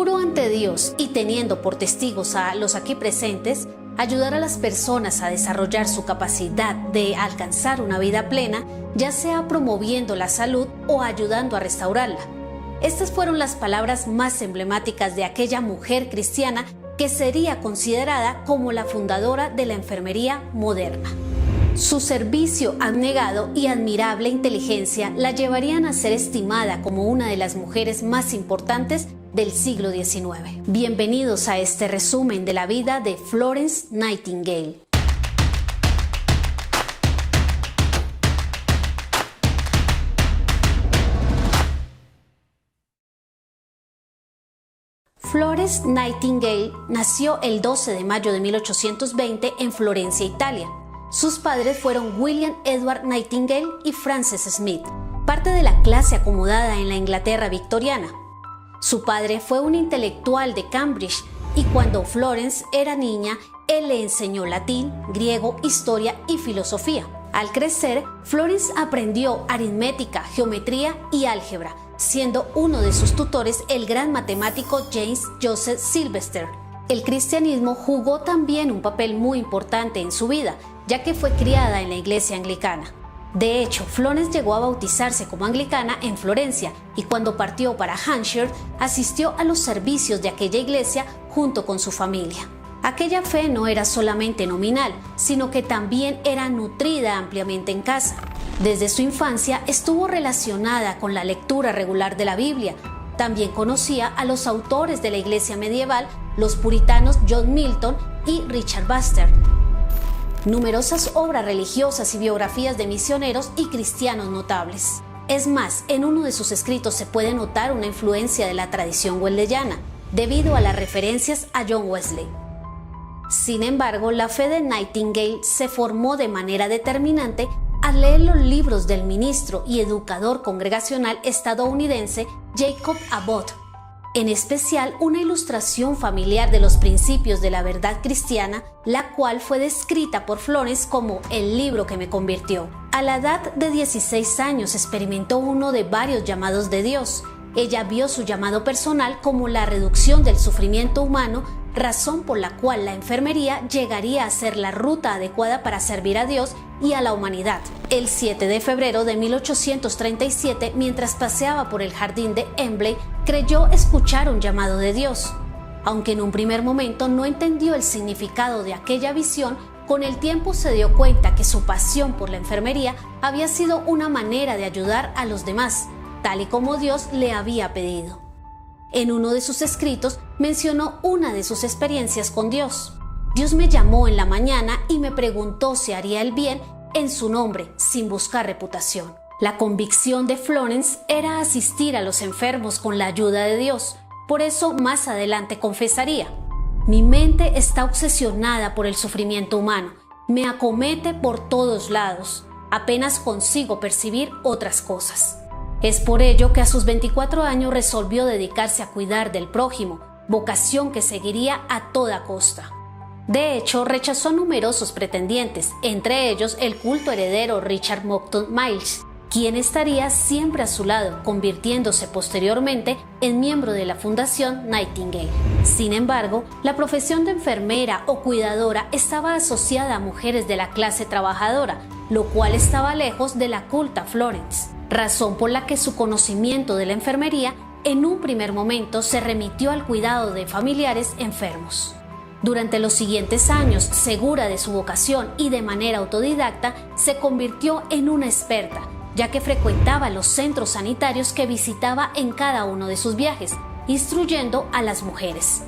juró ante Dios y teniendo por testigos a los aquí presentes, ayudar a las personas a desarrollar su capacidad de alcanzar una vida plena, ya sea promoviendo la salud o ayudando a restaurarla. Estas fueron las palabras más emblemáticas de aquella mujer cristiana que sería considerada como la fundadora de la enfermería moderna. Su servicio abnegado y admirable inteligencia la llevarían a ser estimada como una de las mujeres más importantes del siglo XIX. Bienvenidos a este resumen de la vida de Florence Nightingale. Florence Nightingale nació el 12 de mayo de 1820 en Florencia, Italia. Sus padres fueron William Edward Nightingale y Frances Smith, parte de la clase acomodada en la Inglaterra victoriana. Su padre fue un intelectual de Cambridge y cuando Florence era niña, él le enseñó latín, griego, historia y filosofía. Al crecer, Florence aprendió aritmética, geometría y álgebra, siendo uno de sus tutores el gran matemático James Joseph Sylvester. El cristianismo jugó también un papel muy importante en su vida, ya que fue criada en la iglesia anglicana. De hecho, Florence llegó a bautizarse como anglicana en Florencia y cuando partió para Hampshire, asistió a los servicios de aquella iglesia junto con su familia. Aquella fe no era solamente nominal, sino que también era nutrida ampliamente en casa. Desde su infancia estuvo relacionada con la lectura regular de la Biblia. También conocía a los autores de la iglesia medieval, los puritanos John Milton y Richard Baxter. Numerosas obras religiosas y biografías de misioneros y cristianos notables. Es más, en uno de sus escritos se puede notar una influencia de la tradición wesleyana, debido a las referencias a John Wesley. Sin embargo, la fe de Nightingale se formó de manera determinante al leer los libros del ministro y educador congregacional estadounidense Jacob Abbott, en especial una ilustración familiar de los principios de la verdad cristiana, la cual fue descrita por Florence como el libro que me convirtió. A la edad de 16 años experimentó uno de varios llamados de Dios. Ella vio su llamado personal como la reducción del sufrimiento humano, razón por la cual la enfermería llegaría a ser la ruta adecuada para servir a Dios y a la humanidad. El 7 de febrero de 1837, mientras paseaba por el jardín de Embley, creyó escuchar un llamado de Dios. Aunque en un primer momento no entendió el significado de aquella visión, con el tiempo se dio cuenta que su pasión por la enfermería había sido una manera de ayudar a los demás, tal y como Dios le había pedido. En uno de sus escritos mencionó una de sus experiencias con Dios. Dios me llamó en la mañana y me preguntó si haría el bien en su nombre, sin buscar reputación. La convicción de Florence era asistir a los enfermos con la ayuda de Dios. Por eso más adelante confesaría: mi mente está obsesionada por el sufrimiento humano. Me acomete por todos lados. Apenas consigo percibir otras cosas. Es por ello que a sus 24 años resolvió dedicarse a cuidar del prójimo, vocación que seguiría a toda costa. De hecho, rechazó numerosos pretendientes, entre ellos el culto heredero Richard Monckton Milnes, quien estaría siempre a su lado, convirtiéndose posteriormente en miembro de la Fundación Nightingale. Sin embargo, la profesión de enfermera o cuidadora estaba asociada a mujeres de la clase trabajadora, lo cual estaba lejos de la culta Florence, razón por la que su conocimiento de la enfermería en un primer momento se remitió al cuidado de familiares enfermos. Durante los siguientes años, segura de su vocación y de manera autodidacta, se convirtió en una experta, ya que frecuentaba los centros sanitarios que visitaba en cada uno de sus viajes, instruyendo a las mujeres.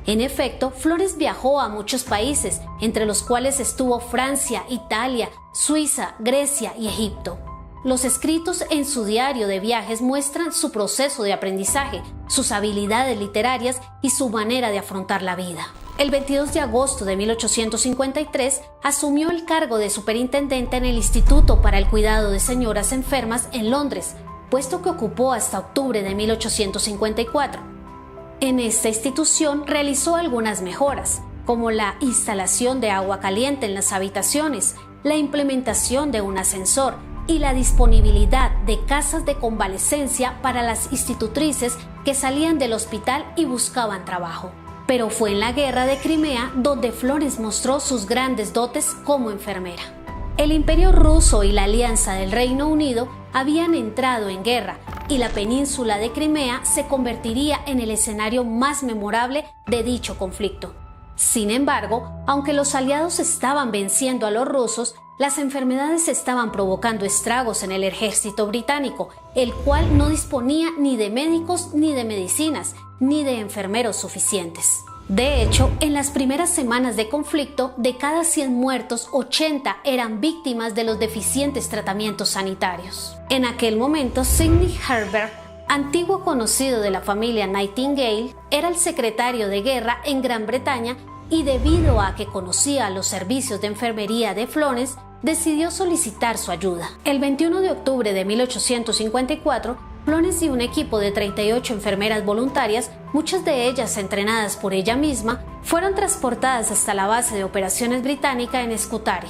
En efecto, Florence viajó a muchos países, entre los cuales estuvo Francia, Italia, Suiza, Grecia y Egipto. Los escritos en su diario de viajes muestran su proceso de aprendizaje, sus habilidades literarias y su manera de afrontar la vida. El 22 de agosto de 1853 asumió el cargo de superintendente en el Instituto para el Cuidado de Señoras Enfermas en Londres, puesto que ocupó hasta octubre de 1854. En esta institución realizó algunas mejoras, como la instalación de agua caliente en las habitaciones, la implementación de un ascensor y la disponibilidad de casas de convalecencia para las institutrices que salían del hospital y buscaban trabajo. Pero fue en la guerra de Crimea donde Florence mostró sus grandes dotes como enfermera. El Imperio ruso y la Alianza del Reino Unido habían entrado en guerra y la península de Crimea se convertiría en el escenario más memorable de dicho conflicto. Sin embargo, aunque los aliados estaban venciendo a los rusos, las enfermedades estaban provocando estragos en el ejército británico, el cual no disponía ni de médicos ni de medicinas, ni de enfermeros suficientes. De hecho, en las primeras semanas de conflicto, de cada 100 muertos, 80 eran víctimas de los deficientes tratamientos sanitarios. En aquel momento, Sidney Herbert, antiguo conocido de la familia Nightingale, era el secretario de guerra en Gran Bretaña y debido a que conocía los servicios de enfermería de Florence, decidió solicitar su ayuda. El 21 de octubre de 1854, Florence y un equipo de 38 enfermeras voluntarias, muchas de ellas entrenadas por ella misma, fueron transportadas hasta la base de operaciones británica en Scutari.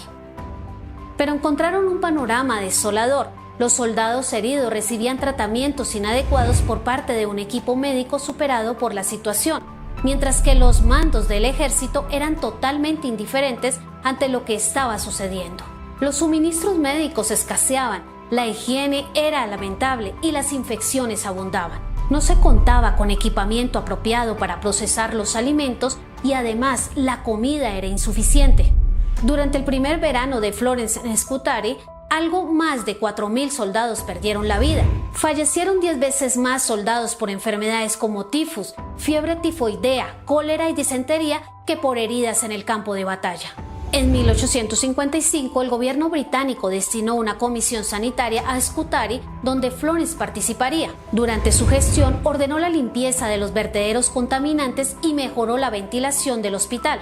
Pero encontraron un panorama desolador. Los soldados heridos recibían tratamientos inadecuados por parte de un equipo médico superado por la situación, mientras que los mandos del ejército eran totalmente indiferentes ante lo que estaba sucediendo. Los suministros médicos escaseaban, la higiene era lamentable y las infecciones abundaban. No se contaba con equipamiento apropiado para procesar los alimentos y además la comida era insuficiente. Durante el primer verano de Florence en Scutari, algo más de 4.000 soldados perdieron la vida. Fallecieron 10 veces más soldados por enfermedades como tifus, fiebre tifoidea, cólera y disentería que por heridas en el campo de batalla. En 1855, el gobierno británico destinó una comisión sanitaria a Scutari, donde Florence participaría. Durante su gestión, ordenó la limpieza de los vertederos contaminantes y mejoró la ventilación del hospital.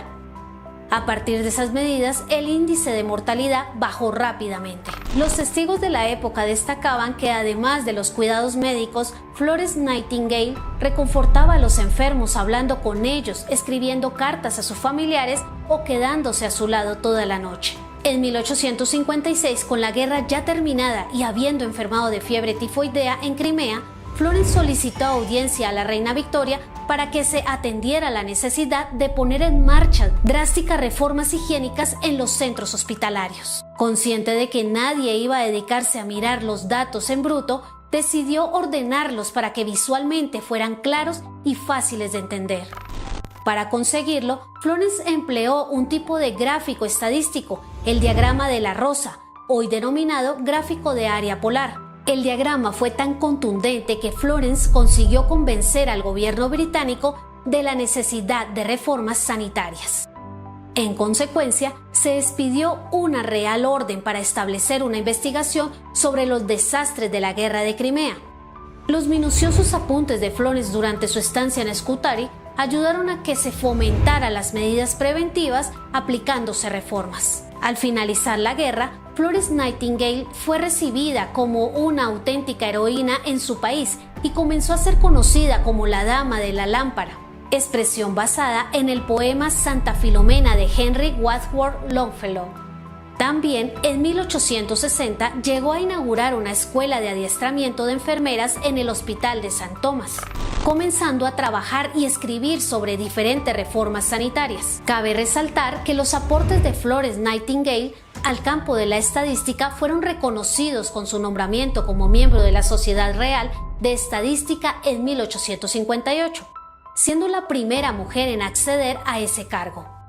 A partir de esas medidas, el índice de mortalidad bajó rápidamente. Los testigos de la época destacaban que además de los cuidados médicos, Florence Nightingale reconfortaba a los enfermos hablando con ellos, escribiendo cartas a sus familiares o quedándose a su lado toda la noche. En 1856, con la guerra ya terminada y habiendo enfermado de fiebre tifoidea en Crimea, Florence solicitó audiencia a la reina Victoria para que se atendiera la necesidad de poner en marcha drásticas reformas higiénicas en los centros hospitalarios. Consciente de que nadie iba a dedicarse a mirar los datos en bruto, decidió ordenarlos para que visualmente fueran claros y fáciles de entender. Para conseguirlo, Florence empleó un tipo de gráfico estadístico, el diagrama de la rosa, hoy denominado gráfico de área polar. El diagrama fue tan contundente que Florence consiguió convencer al gobierno británico de la necesidad de reformas sanitarias. En consecuencia, se expidió una real orden para establecer una investigación sobre los desastres de la guerra de Crimea. Los minuciosos apuntes de Florence durante su estancia en Scutari ayudaron a que se fomentaran las medidas preventivas aplicándose reformas. Al finalizar la guerra, Florence Nightingale fue recibida como una auténtica heroína en su país y comenzó a ser conocida como la Dama de la Lámpara, expresión basada en el poema Santa Filomena de Henry Wadsworth Longfellow. También en 1860 llegó a inaugurar una escuela de adiestramiento de enfermeras en el Hospital de St. Thomas, comenzando a trabajar y escribir sobre diferentes reformas sanitarias. Cabe resaltar que los aportes de Florence Nightingale al campo de la estadística fueron reconocidos con su nombramiento como miembro de la Sociedad Real de Estadística en 1858, siendo la primera mujer en acceder a ese cargo.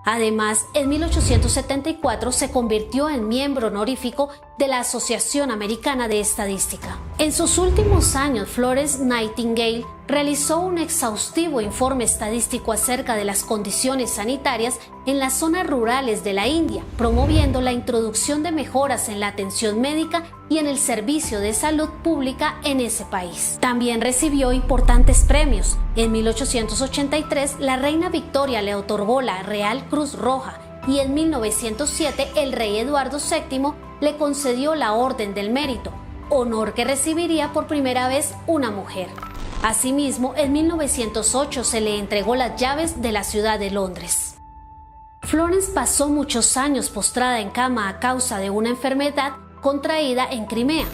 Además, en 1874 se convirtió en miembro honorífico de la Asociación Americana de Estadística. En sus últimos años, Florence Nightingale realizó un exhaustivo informe estadístico acerca de las condiciones sanitarias en las zonas rurales de la India, promoviendo la introducción de mejoras en la atención médica y en el servicio de salud pública en ese país. También recibió importantes premios. En 1883, la reina Victoria le otorgó la Real Cruz Roja y en 1907 el rey Eduardo VII le concedió la Orden del Mérito, honor que recibiría por primera vez una mujer. Asimismo, en 1908 se le entregó las llaves de la ciudad de Londres. Florence pasó muchos años postrada en cama a causa de una enfermedad contraída en Crimea.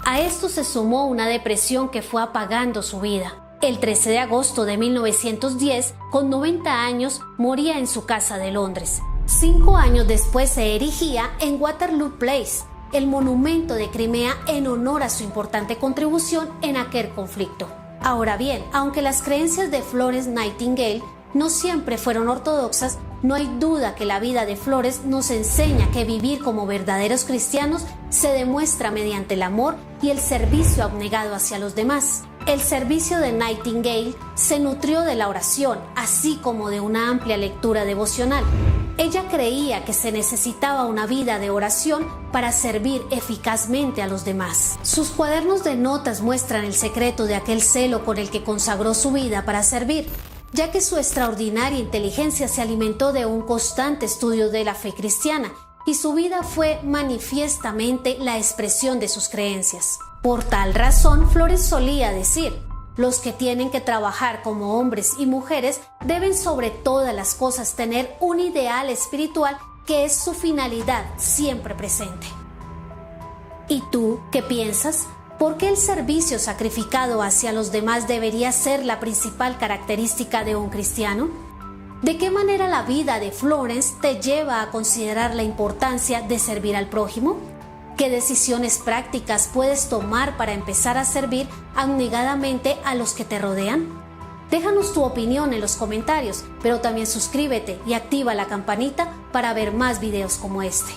A esto se sumó una depresión que fue apagando su vida. El 13 de agosto de 1910, con 90 años, moría en su casa de Londres. 5 años después se erigía en Waterloo Place, el monumento de Crimea en honor a su importante contribución en aquel conflicto. Ahora bien, aunque las creencias de Florence Nightingale no siempre fueron ortodoxas, no hay duda que la vida de Florence nos enseña que vivir como verdaderos cristianos se demuestra mediante el amor y el servicio abnegado hacia los demás. El servicio de Nightingale se nutrió de la oración, así como de una amplia lectura devocional. Ella creía que se necesitaba una vida de oración para servir eficazmente a los demás. Sus cuadernos de notas muestran el secreto de aquel celo con el que consagró su vida para servir, ya que su extraordinaria inteligencia se alimentó de un constante estudio de la fe cristiana y su vida fue manifiestamente la expresión de sus creencias. Por tal razón, Florence solía decir: los que tienen que trabajar como hombres y mujeres deben sobre todas las cosas tener un ideal espiritual que es su finalidad siempre presente. ¿Y tú qué piensas? ¿Por qué el servicio sacrificado hacia los demás debería ser la principal característica de un cristiano? ¿De qué manera la vida de Florence te lleva a considerar la importancia de servir al prójimo? ¿Qué decisiones prácticas puedes tomar para empezar a servir abnegadamente a los que te rodean? Déjanos tu opinión en los comentarios, pero también suscríbete y activa la campanita para ver más videos como este.